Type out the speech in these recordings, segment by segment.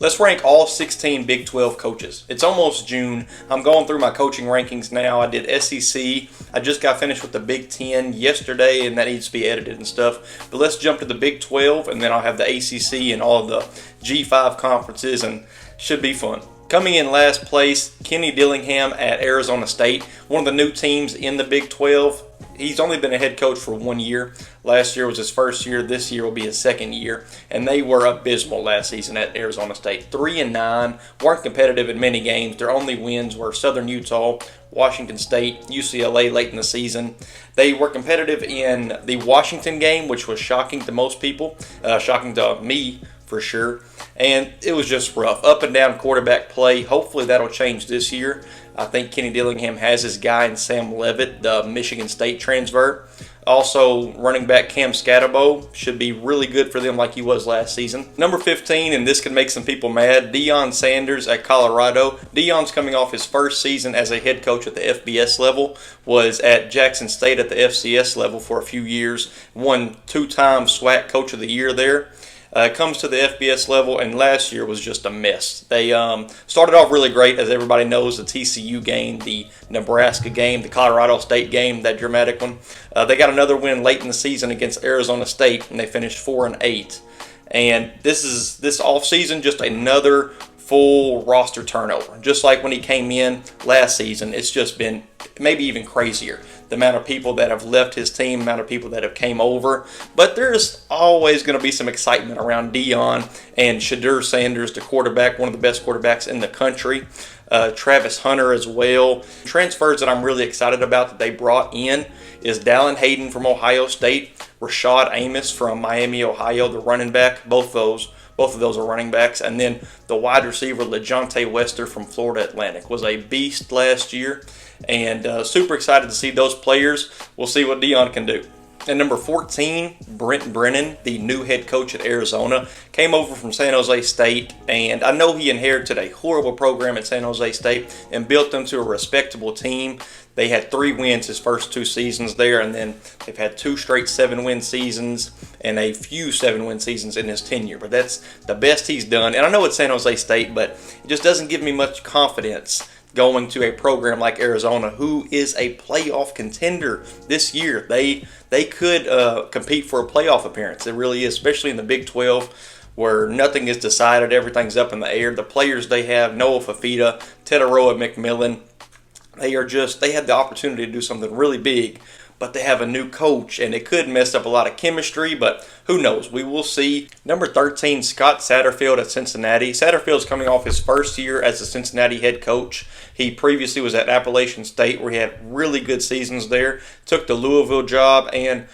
Let's rank all 16 Big 12 coaches. It's almost June. I'm going through my coaching rankings now. I did SEC. I just got finished with the Big 10 yesterday, and that needs to be edited and stuff. But let's jump to the Big 12, and then I'll have the ACC and all of the G5 conferences, and should be fun. Coming in last place, Kenny Dillingham at Arizona State, one of the new teams in the Big 12. He's only been a head coach for 1 year. Last year was his first year. This year will be his second year. And they were abysmal last season at Arizona State. 3-9, weren't competitive in many games. Their only wins were Southern Utah, Washington State, UCLA late in the season. They were competitive in the Washington game, which was shocking to most people, shocking to me for sure. And it was just rough. Up and down quarterback play. Hopefully that'll change this year. I think Kenny Dillingham has his guy in Sam Leavitt, the Michigan State transfer. Also, running back Cam Scatterbo should be really good for them like he was last season. Number 15, and this can make some people mad, Deion Sanders at Colorado. Deion's coming off his first season as a head coach at the FBS level, was at Jackson State at the FCS level for a few years, won 2-time SWAC Coach of the Year there. Comes to the FBS level, and last year was just a mess. They started off really great, as everybody knows, the TCU game, the Nebraska game, the Colorado State game, that dramatic one. They got another win late in the season against Arizona State, and they finished 4-8. And this offseason, just another full roster turnover. Just like when he came in last season, it's just been maybe even crazier. The amount of people that have left his team, the amount of people that have came over. But there's always going to be some excitement around Deion and Shedeur Sanders, the quarterback, one of the best quarterbacks in the country. Travis Hunter as well. Transfers that I'm really excited about that they brought in is Dallin Hayden from Ohio State, Rashad Amos from Miami, Ohio, the running back. Both of those are running backs. And then the wide receiver, LeJontay Wester from Florida Atlantic, was a beast last year. And super excited to see those players. We'll see what Deion can do. And number 14, Brent Brennan, the new head coach at Arizona, came over from San Jose State. And I know he inherited a horrible program at San Jose State and built them to a respectable team. They had 3 wins his first 2 seasons there, and then they've had 2 straight 7-win seasons and a few 7-win seasons in his tenure. But that's the best he's done. And I know it's San Jose State, but it just doesn't give me much confidence going to a program like Arizona, who is a playoff contender this year. They could compete for a playoff appearance. It really is, especially in the Big 12, where nothing is decided, everything's up in the air. The players they have, Noah Fafita, Tetaroa McMillan, they had the opportunity to do something really big, but they have a new coach, and it could mess up a lot of chemistry, but who knows? We will see. Number 13, Scott Satterfield at Cincinnati. Satterfield's coming off his first year as a Cincinnati head coach. He previously was at Appalachian State, where he had really good seasons there. Took the Louisville job and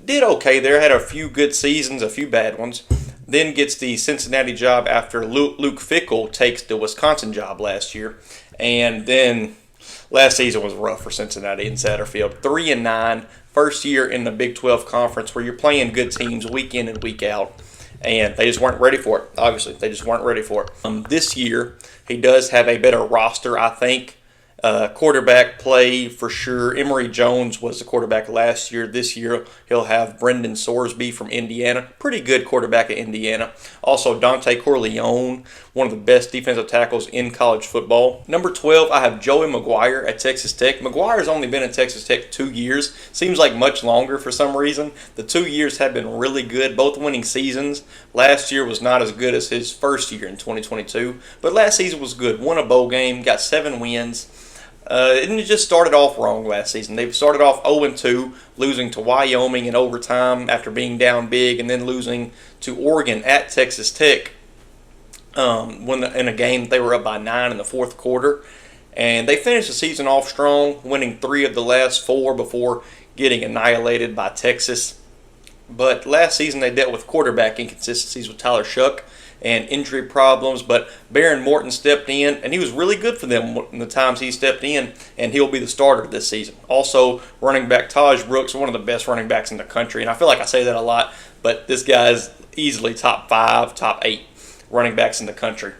did okay there. Had a few good seasons, a few bad ones. Then gets the Cincinnati job after Luke Fickell takes the Wisconsin job last year. And then last season was rough for Cincinnati and Satterfield. 3-9, first year in the Big 12 Conference where you're playing good teams week in and week out. And they just weren't ready for it. Obviously, they just weren't ready for it. This year, he does have a better roster, I think. Quarterback play for sure. Emory Jones was the quarterback last year. This year he'll have Brendan Sorsby from Indiana. Pretty good quarterback at Indiana. Also Dante Corleone, one of the best defensive tackles in college football. Number 12, I have Joey McGuire at Texas Tech. McGuire's only been at Texas Tech 2 years. Seems like much longer for some reason. The 2 years have been really good, both winning seasons. Last year was not as good as his first year in 2022, but last season was good. Won a bowl game, got 7 wins. And it just started off wrong last season. They started off 0-2, losing to Wyoming in overtime after being down big, and then losing to Oregon at Texas Tech in a game they were up by 9 in the fourth quarter. And they finished the season off strong, winning 3 of the last 4 before getting annihilated by Texas. But last season they dealt with quarterback inconsistencies with Tyler Shuck and injury problems, but Baron Morton stepped in, and he was really good for them in the times he stepped in, and he'll be the starter this season. Also, running back Taj Brooks, one of the best running backs in the country, and I feel like I say that a lot, but this guy's easily top 5, top 8 running backs in the country.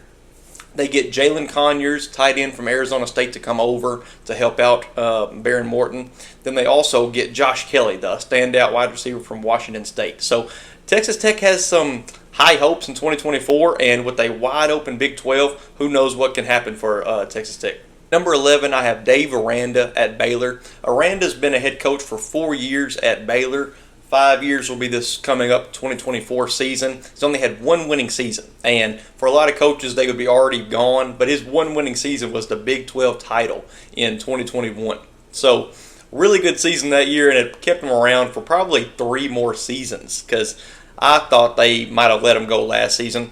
They get Jalen Conyers, tight end from Arizona State, to come over to help out Baron Morton. Then they also get Josh Kelly, the standout wide receiver from Washington State. So Texas Tech has some high hopes in 2024, and with a wide open Big 12, who knows what can happen for Texas Tech. Number 11, I have Dave Aranda at Baylor. Aranda's been a head coach for 4 years at Baylor. 5 years will be this coming up 2024 season. He's only had one winning season, and for a lot of coaches, they would be already gone, but his one winning season was the Big 12 title in 2021. So, really good season that year, and it kept him around for probably 3 more seasons, because I thought they might have let him go last season,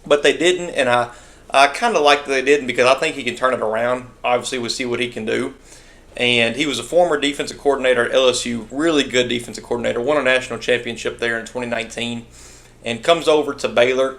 but they didn't, and I kind of like that they didn't, because I think he can turn it around. Obviously, we'll see what he can do. And he was a former defensive coordinator at LSU, really good defensive coordinator, won a national championship there in 2019, and comes over to Baylor.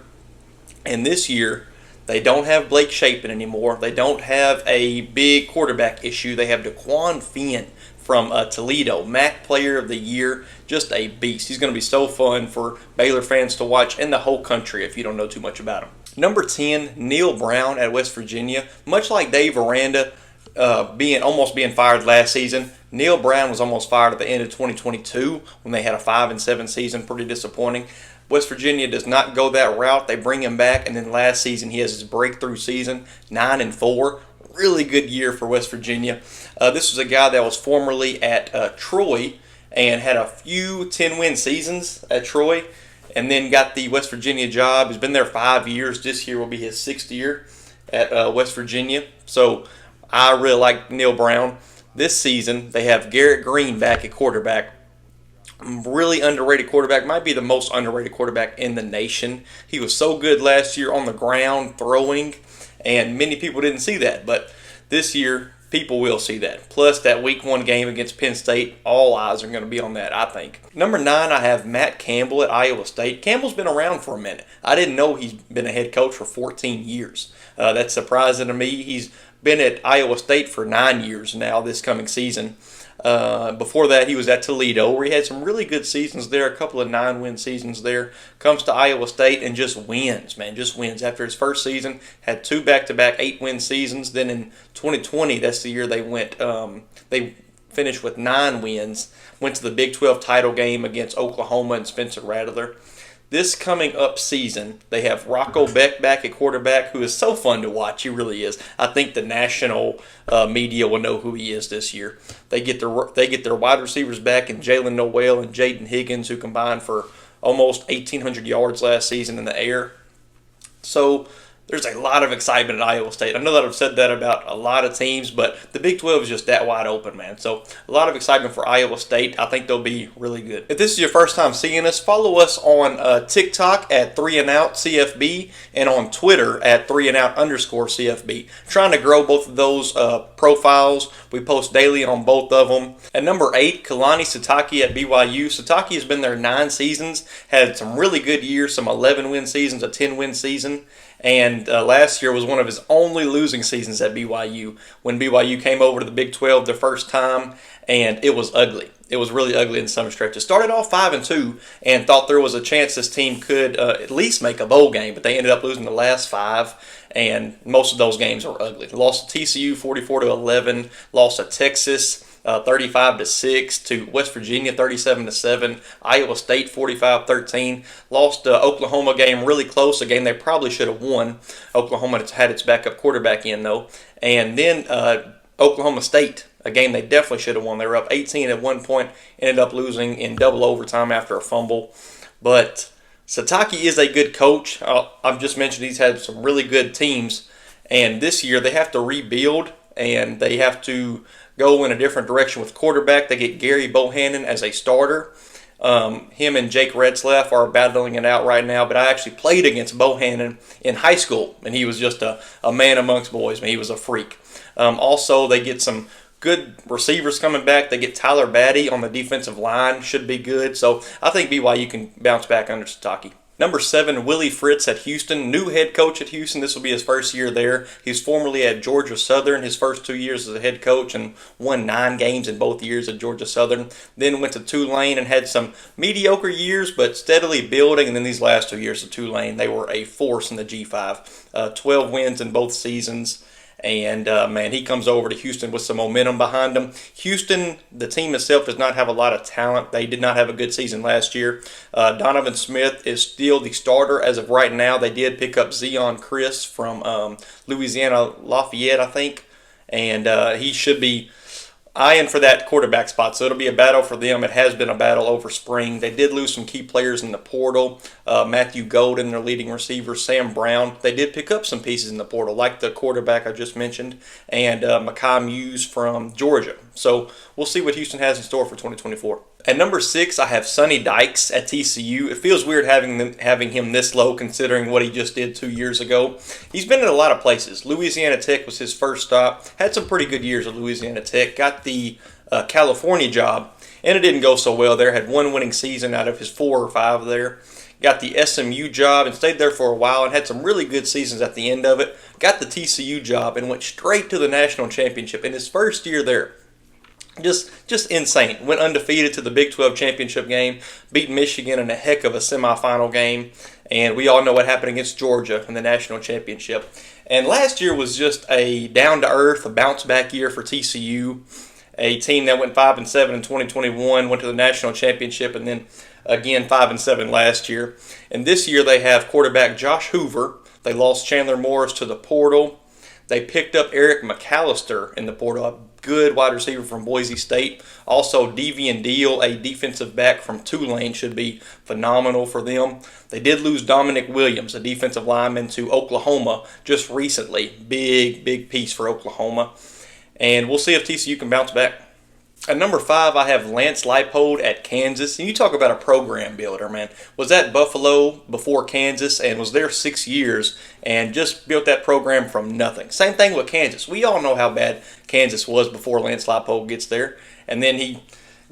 And this year, they don't have Blake Shapen anymore. They don't have a big quarterback issue. They have DeQuan Finn from Toledo, MAC Player of the Year, just a beast. He's going to be so fun for Baylor fans to watch and the whole country if you don't know too much about him. Number 10, Neil Brown at West Virginia. Much like Dave Aranda, almost being fired last season, Neil Brown was almost fired at the end of 2022 when they had a 5-7 season, pretty disappointing. West Virginia does not go that route. They bring him back, and then last season he has his breakthrough season, 9-4. Really good year for West Virginia. This was a guy that was formerly at Troy and had a few 10-win seasons at Troy, and then got the West Virginia job. He's been there 5 years. This year will be his 6th year at West Virginia. So I really like Neil Brown. This season, they have Garrett Green back at quarterback. Really underrated quarterback. Might be the most underrated quarterback in the nation. He was so good last year on the ground throwing, and many people didn't see that. But this year, people will see that. Plus, that Week 1 game against Penn State, all eyes are going to be on that, I think. Number 9, I have Matt Campbell at Iowa State. Campbell's been around for a minute. I didn't know he's been a head coach for 14 years. That's surprising to me. He's been at Iowa State for 9 years now this coming season. Before that, he was at Toledo, where he had some really good seasons there, a couple of 9-win seasons there. Comes to Iowa State and just wins, man, just wins. After his first season, had 2 back-to-back 8-win seasons. Then in 2020, that's the year they finished with 9 wins. Went to the Big 12 title game against Oklahoma and Spencer Rattler. This coming up season, they have Rocco Beck back at quarterback, who is so fun to watch. He really is. I think the national media will know who he is this year. They get their wide receivers back in Jalen Noel and Jaden Higgins, who combined for almost 1,800 yards last season in the air. So there's a lot of excitement at Iowa State. I know that I've said that about a lot of teams, but the Big 12 is just that wide open, man. So a lot of excitement for Iowa State. I think they'll be really good. If this is your first time seeing us, follow us on TikTok at 3andoutcfb and on Twitter at 3andout_CFB. Trying to grow both of those profiles. We post daily on both of them. At number 8, Kalani Sitake at BYU. Sitake has been there 9 seasons, had some really good years, some 11-win seasons, a 10-win season. And last year was one of his only losing seasons at BYU when BYU came over to the Big 12 the first time, and it was ugly. It was really ugly in some stretches. Started off 5-2 and thought there was a chance this team could at least make a bowl game, but they ended up losing the last 5, and most of those games were ugly. Lost to TCU 44-11, lost to Texas 35-6, to West Virginia 37-7, Iowa State 45-13, lost the Oklahoma game really close, a game they probably should have won. Oklahoma had its backup quarterback in though, and then Oklahoma State, a game they definitely should have won. They were up 18 at one point, ended up losing in double overtime after a fumble. But Sitake is a good coach. I've just mentioned he's had some really good teams, and this year they have to rebuild and they have to go in a different direction with quarterback. They get Gary Bohannon as a starter. Him and Jake Retzlaff are battling it out right now, but I actually played against Bohannon in high school, and he was just a man amongst boys. Man, he was a freak. Also, they get some good receivers coming back. They get Tyler Batty on the defensive line, should be good. So I think BYU can bounce back under Sitake. Number 7, Willie Fritz at Houston. New head coach at Houston. This will be his first year there. He's formerly at Georgia Southern his first 2 years as a head coach and won 9 games in both years at Georgia Southern. Then went to Tulane and had some mediocre years, but steadily building. And then these last 2 years at Tulane, they were a force in the G5. 12 wins in both seasons. And man, he comes over to Houston with some momentum behind him. Houston, the team itself, does not have a lot of talent. They did not have a good season last year. Donovan Smith is still the starter as of right now. They did pick up Zion Chris from Louisiana Lafayette, I think, and he should be eyeing for that quarterback spot. So it'll be a battle for them. It has been a battle over spring. They did lose some key players in the portal. Matthew Golden, their leading receiver, Sam Brown. They did pick up some pieces in the portal, like the quarterback I just mentioned, and Mekhi Muse from Georgia. So we'll see what Houston has in store for 2024. At number 6, I have Sonny Dykes at TCU. It feels weird having him this low considering what he just did 2 years ago. He's been in a lot of places. Louisiana Tech was his first stop. Had some pretty good years at Louisiana Tech. Got the California job, and it didn't go so well there. Had one winning season out of his 4 or 5 there. Got the SMU job and stayed there for a while and had some really good seasons at the end of it. Got the TCU job and went straight to the national championship in his first year there. Just insane. Went undefeated to the Big 12 championship game, beat Michigan in a heck of a semifinal game, and we all know what happened against Georgia in the national championship. And last year was just a down-to-earth, a bounce-back year for TCU, a team that went 5-7 in 2021, went to the national championship, and then again 5-7 last year. And this year they have quarterback Josh Hoover. They lost Chandler Morris to the portal. They picked up Eric McAllister in the portal, a good wide receiver from Boise State. Also, Devian Deal, a defensive back from Tulane, should be phenomenal for them. They did lose Dominic Williams, a defensive lineman, to Oklahoma just recently. Big piece for Oklahoma. And we'll see if TCU can bounce back. At number 5, I have Lance Leipold at Kansas. And you talk about a program builder, man. Was at Buffalo before Kansas and was there 6 years and just built that program from nothing. Same thing with Kansas. We all know how bad Kansas was before Lance Leipold gets there. And then he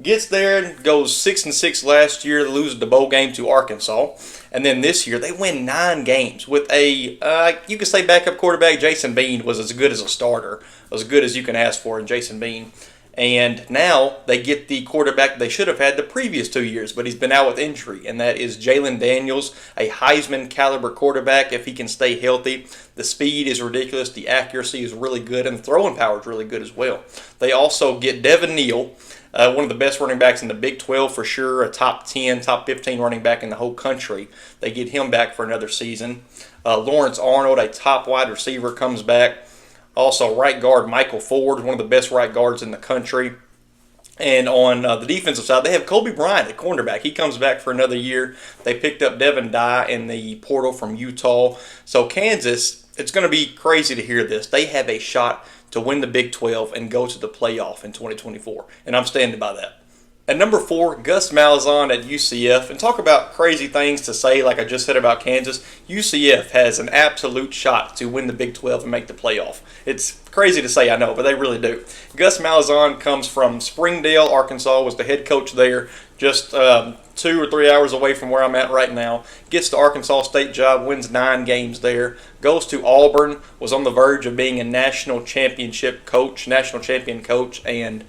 gets there and goes 6-6 last year, loses the bowl game to Arkansas. And then this year, they win 9 games with a, you could say backup quarterback. Jason Bean was as good as a starter, as good as you can ask for in Jason Bean. And now they get the quarterback they should have had the previous 2 years, but he's been out with injury, and that is Jalen Daniels, a Heisman caliber quarterback if he can stay healthy. The speed is ridiculous, the accuracy is really good, and the throwing power is really good as well. They also get Devin Neal, one of the best running backs in the Big 12 for sure, a top 10, top 15 running back in the whole country. They get him back for another season. Lawrence Arnold, a top wide receiver, comes back. Also, right guard Michael Ford, one of the best right guards in the country. And on the defensive side, they have Kobe Bryant at cornerback. He comes back for another year. They picked up Devin Dye in the portal from Utah. So Kansas, it's going to be crazy to hear this. They have a shot to win the Big 12 and go to the playoff in 2024. And I'm standing by that. At number 4, Gus Malzahn at UCF. And talk about crazy things to say like I just said about Kansas. UCF has an absolute shot to win the Big 12 and make the playoff. It's crazy to say, I know, but they really do. Gus Malzahn comes from Springdale, Arkansas, was the head coach there, just 2 or 3 hours away from where I'm at right now. Gets the Arkansas State job, wins 9 games there. Goes to Auburn, was on the verge of being a national champion coach, and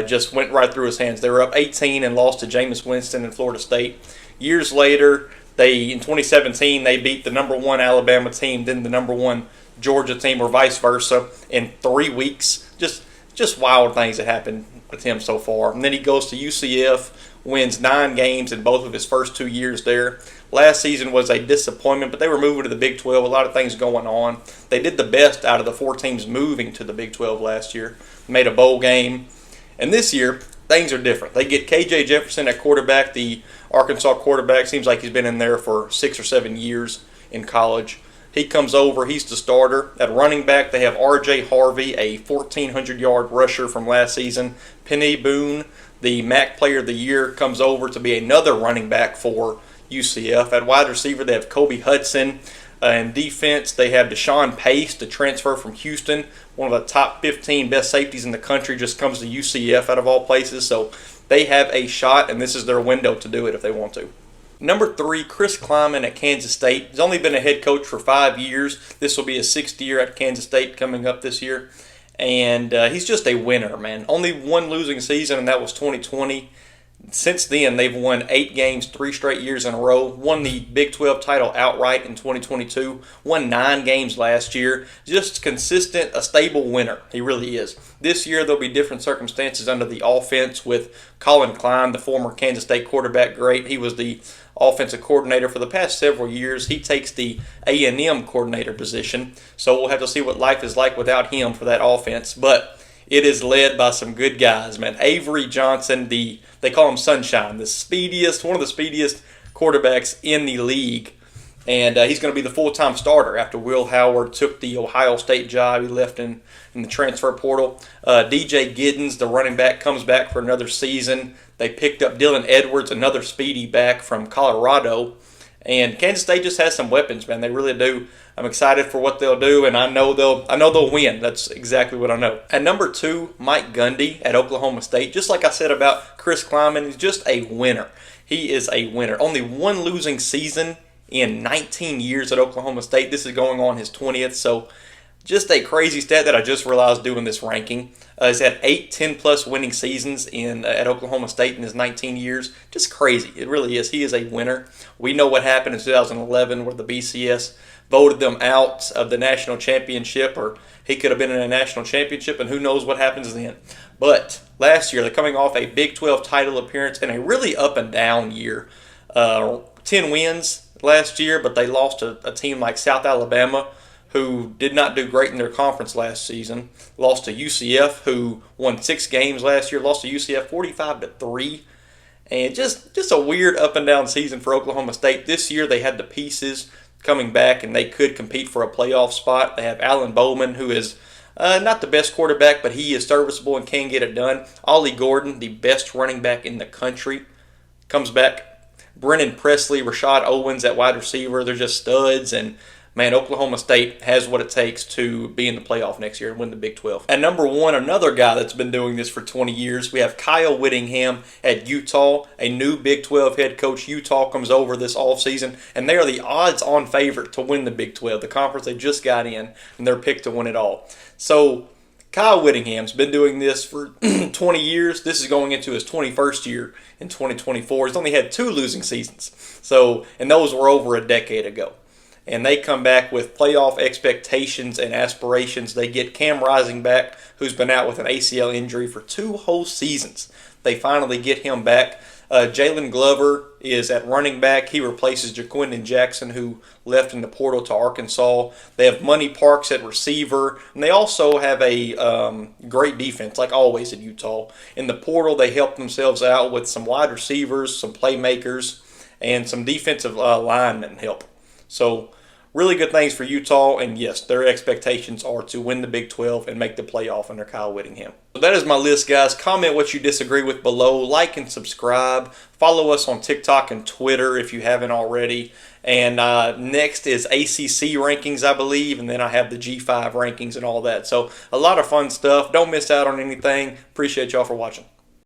just went right through his hands. They were up 18 and lost to Jameis Winston in Florida State. Years later, in 2017, they beat the number 1 Alabama team, then the number 1 Georgia team, or vice versa, in 3 weeks. Just wild things that happened with him so far. And then he goes to UCF, wins 9 games in both of his first 2 years there. Last season was a disappointment, but they were moving to the Big 12. A lot of things going on. They did the best out of the 4 teams moving to the Big 12 last year. Made a bowl game. And this year, things are different. They get KJ Jefferson at quarterback. The Arkansas quarterback seems like he's been in there for 6 or 7 years in college. He comes over. He's the starter. At running back, they have R.J. Harvey, a 1,400-yard rusher from last season. Penny Boone, the MAC Player of the Year, comes over to be another running back for UCF. At wide receiver, they have Kobe Hudson. In defense, they have Deshaun Pace, the transfer from Houston, one of the top 15 best safeties in the country, just comes to UCF out of all places. So they have a shot, and this is their window to do it if they want to. Number 3, Chris Kleiman at Kansas State. He's only been a head coach for 5 years. This will be his 6th year at Kansas State coming up this year. And he's just a winner, man. Only one losing season, and that was 2020. Since then, they've won 8 games 3 straight years in a row, won the Big 12 title outright in 2022, won 9 games last year. Just consistent, a stable winner. He really is. This year, there'll be different circumstances under the offense with Colin Klein, the former Kansas State quarterback great. He was the offensive coordinator for the past several years. He takes the A&M coordinator position, so we'll have to see what life is like without him for that offense. But it is led by some good guys, man. Avery Johnson, they call him Sunshine, one of the speediest quarterbacks in the league. And he's going to be the full-time starter after Will Howard took the Ohio State job. He left in the transfer portal. DJ Giddens, the running back, comes back for another season. They picked up Dylan Edwards, another speedy back from Colorado. And Kansas State just has some weapons, man. They really do. I'm excited for what they'll do, and I know they'll win. That's exactly what I know. At number 2, Mike Gundy at Oklahoma State. Just like I said about Chris Klieman, he's just a winner. He is a winner. Only one losing season in 19 years at Oklahoma State. This is going on his 20th, so just a crazy stat that I just realized doing this ranking. He's had 8 10-plus winning seasons at Oklahoma State in his 19 years. Just crazy. It really is. He is a winner. We know what happened in 2011 where the BCS voted them out of the national championship, or he could have been in a national championship, and who knows what happens then. But last year, they're coming off a Big 12 title appearance and a really up and down year. 10 wins last year, but they lost to a team like South Alabama, who did not do great in their conference last season. Lost to UCF, who won 6 games last year. Lost to UCF 45-3. And just a weird up and down season for Oklahoma State. This year they had the pieces coming back, and they could compete for a playoff spot. They have Alan Bowman, who is not the best quarterback, but he is serviceable and can get it done. Ollie Gordon, the best running back in the country, comes back. Brennan Presley, Rashad Owens at wide receiver. They're just studs, and man, Oklahoma State has what it takes to be in the playoff next year and win the Big 12. At number 1, another guy that's been doing this for 20 years, we have Kyle Whittingham at Utah, a new Big 12 head coach. Utah comes over this offseason, and they are the odds-on favorite to win the Big 12, the conference they just got in, and they're picked to win it all. So Kyle Whittingham's been doing this for 20 years. This is going into his 21st year in 2024. He's only had 2 losing seasons, and those were over a decade ago. And they come back with playoff expectations and aspirations. They get Cam Rising back, who's been out with an ACL injury for 2 whole seasons. They finally get him back. Jalen Glover is at running back. He replaces Jaquindon Jackson, who left in the portal to Arkansas. They have Money Parks at receiver. And they also have a great defense, like always at Utah. In the portal, they help themselves out with some wide receivers, some playmakers, and some defensive linemen help. So really good things for Utah, and yes, their expectations are to win the Big 12 and make the playoff under Kyle Whittingham. So that is my list, guys. Comment what you disagree with below. Like and subscribe. Follow us on TikTok and Twitter if you haven't already. And next is ACC rankings, I believe, and then I have the G5 rankings and all that. So a lot of fun stuff. Don't miss out on anything. Appreciate y'all for watching.